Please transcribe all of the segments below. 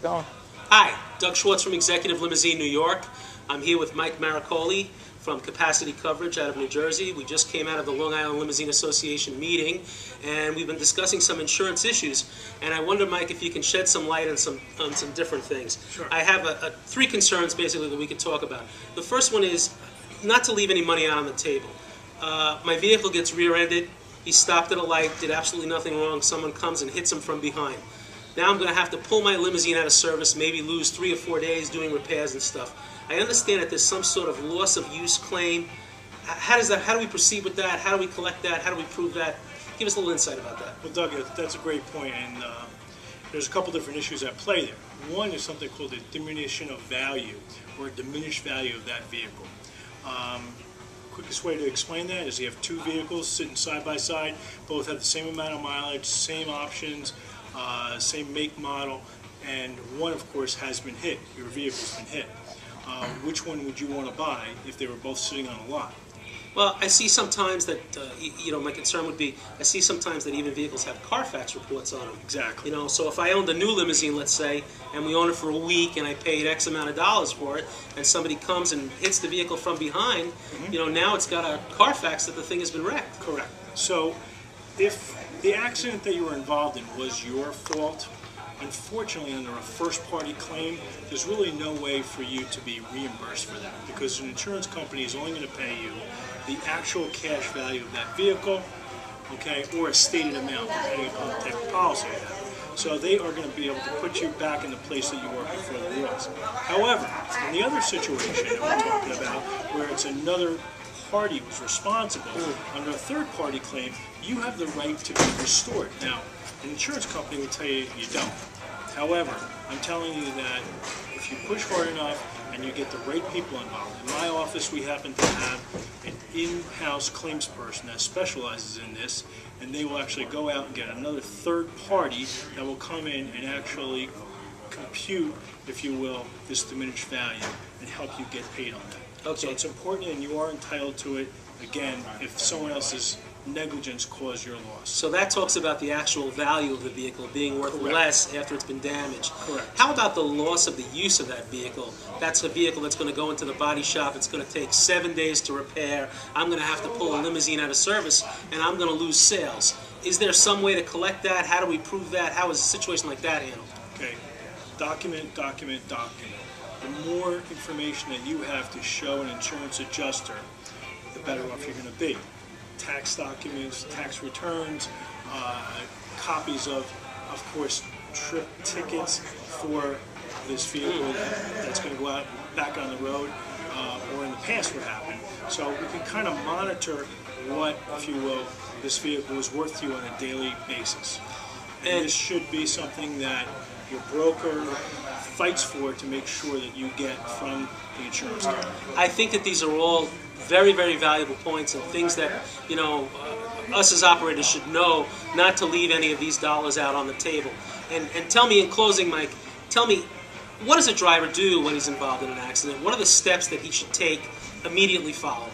going. Hi, Doug Schwartz from Executive Limousine, New York. I'm here with Mike Marroccoli from Capacity Coverage out of New Jersey. We just came out of the Long Island Limousine Association meeting, and we've been discussing some insurance issues. And I wonder, Mike, if you can shed some light on some different things. Sure. I have three concerns, basically, that we could talk about. The first one is not to leave any money out on the table. My vehicle gets rear-ended. He stopped at a light, did absolutely nothing wrong. Someone comes and hits him from behind. Now I'm going to have to pull my limousine out of service, maybe lose 3 or 4 days doing repairs and stuff. I understand that there's some sort of loss of use claim. How do we proceed with that? How do we collect that? How do we prove that? Give us a little insight about that. Well, Doug, that's a great point, and there's a couple different issues at play there. One is something called a diminution of value, or a diminished value of that vehicle. Quickest way to explain that is you have two vehicles sitting side by side, both have the same amount of mileage, same options, same make, model, and one, of course, has been hit. Your vehicle's been hit. Which one would you want to buy if they were both sitting on a lot? Well, I see sometimes that, my concern would be, I see sometimes that even vehicles have Carfax reports on them. Exactly. So if I owned a new limousine, let's say, and we own it for a week, and I paid X amount of dollars for it, and somebody comes and hits the vehicle from behind, now it's got a Carfax that the thing has been wrecked. Correct. So if the accident that you were involved in was your fault, unfortunately, under a first-party claim, there's really no way for you to be reimbursed for that, because an insurance company is only going to pay you the actual cash value of that vehicle, okay, or a stated amount, depending upon the type of policy you have. So they are going to be able to put you back in the place that you were before the loss. However, in the other situation that we're talking about, where it's another party was responsible, under a third-party claim, you have the right to be restored. Now, an insurance company will tell you you don't. However, I'm telling you that if you push hard enough and you get the right people involved. In my office, we happen to have an in-house claims person that specializes in this, and they will actually go out and get another third party that will come in and actually compute, if you will, this diminished value and help you get paid on that. Okay. So it's important, and you are entitled to it, again, if someone else's negligence caused your loss. So that talks about the actual value of the vehicle being worth Correct. less after it's been damaged. Correct. How about the loss of the use of that vehicle? That's a vehicle that's going to go into the body shop. It's going to take 7 days to repair. I'm going to have to pull a limousine out of service, and I'm going to lose sales. Is there some way to collect that? How do we prove that? How is a situation like that handled? Okay. Document, document, document. The more information that you have to show an insurance adjuster, the better off you're going to be. Tax documents, tax returns, copies of course, trip tickets for this vehicle that's going to go out back on the road, or in the past what happened. So we can kind of monitor what, if you will, this vehicle is worth to you on a daily basis. And this should be something that your broker fights for to make sure that you get from the insurance company. I think that these are all very, very valuable points and things that, us as operators should know not to leave any of these dollars out on the table. And tell me, in closing, Mike, tell me, what does a driver do when he's involved in an accident? What are the steps that he should take immediately following?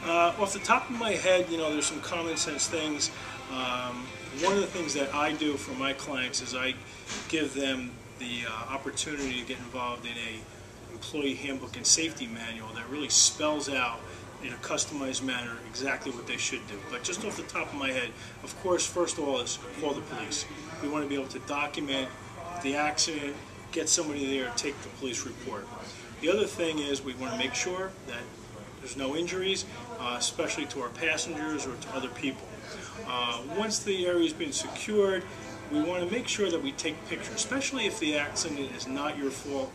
Off the top of my head, there's some common sense things. One of the things that I do for my clients is I give them the opportunity to get involved in a employee handbook and safety manual that really spells out in a customized manner exactly what they should do. But just off the top of my head, of course, first of all is call the police. We want to be able to document the accident, get somebody there, take the police report. The other thing is we want to make sure that there's no injuries, especially to our passengers or to other people. Once the area has been secured, we want to make sure that we take pictures, especially if the accident is not your fault.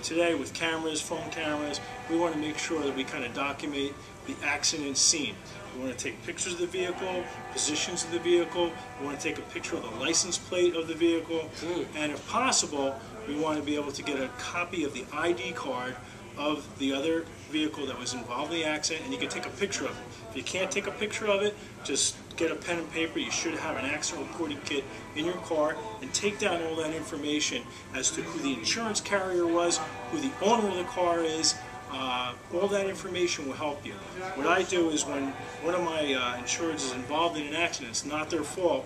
Today, with cameras, phone cameras, we want to make sure that we kind of document the accident scene. We want to take pictures of the vehicle, positions of the vehicle. We want to take a picture of the license plate of the vehicle. And if possible, we want to be able to get a copy of the ID card of the other vehicle that was involved in the accident, and you can take a picture of it. If you can't take a picture of it, just get a pen and paper. You should have an accident reporting kit in your car, and take down all that information as to who the insurance carrier was, who the owner of the car is. All that information will help you. What I do is when one of my insureds is involved in an accident, it's not their fault,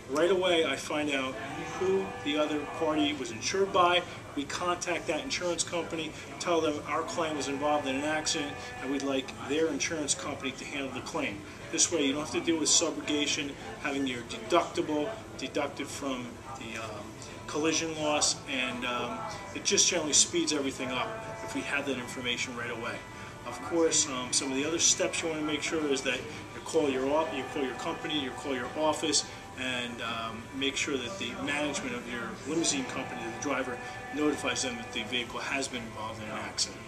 Right away, I find out who the other party was insured by. We contact that insurance company, tell them our client was involved in an accident, and we'd like their insurance company to handle the claim. This way, you don't have to deal with subrogation, having your deductible deducted from the collision loss, and it just generally speeds everything up if we have that information right away. Of course, some of the other steps you want to make sure is that you call your company, you call your office, and make sure that the management of your limousine company, the driver, notifies them that the vehicle has been involved in an accident.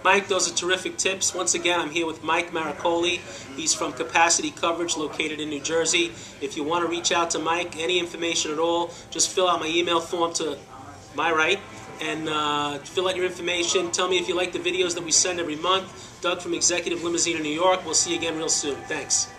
Mike, those are terrific tips. Once again, I'm here with Mike Marroccoli. He's from Capacity Coverage, located in New Jersey. If you want to reach out to Mike, any information at all, just fill out my email form to my right and fill out your information. Tell me if you like the videos that we send every month. Doug from Executive Limousine in New York. We'll see you again real soon. Thanks.